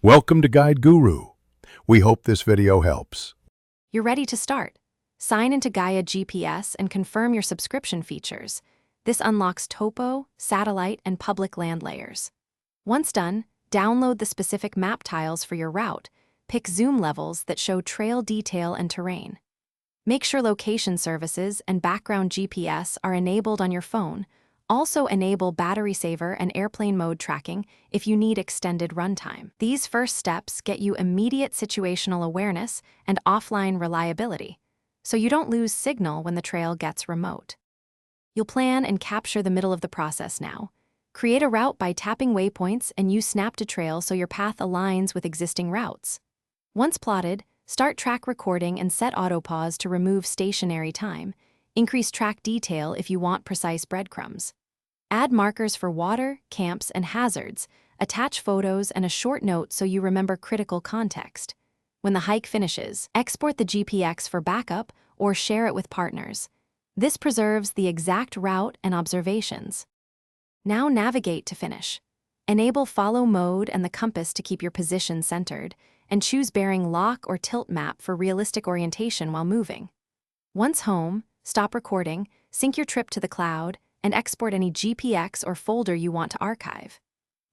Welcome to Guide Guru. We hope this video helps. You're ready to start. Sign into Gaia GPS and confirm your subscription features. This unlocks topo, satellite, and public land layers. Once done, download the specific map tiles for your route. Pick zoom levels that show trail detail and terrain. Make sure location services and background GPS are enabled on your phone. Also enable battery saver and airplane mode tracking if you need extended runtime. These first steps get you immediate situational awareness and offline reliability, so you don't lose signal when the trail gets remote. You'll plan and capture the middle of the process now. Create a route by tapping waypoints and use Snap to Trail so your path aligns with existing routes. Once plotted, start track recording and set autopause to remove stationary time. Increase track detail if you want precise breadcrumbs. Add markers for water, camps, and hazards. Attach photos and a short note so you remember critical context. When the hike finishes, export the GPX for backup or share it with partners. This preserves the exact route and observations. Now navigate to finish. Enable follow mode and the compass to keep your position centered, and choose bearing lock or tilt map for realistic orientation while moving. Once home, stop recording, sync your trip to the cloud, and export any GPX or folder you want to archive.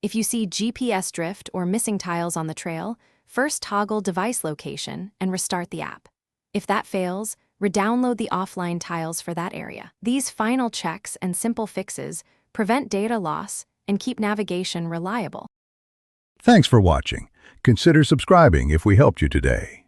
If you see GPS drift or missing tiles on the trail, first toggle device location and restart the app. If that fails, re-download the offline tiles for that area. These final checks and simple fixes prevent data loss and keep navigation reliable. Thanks for watching. Consider subscribing if we helped you today.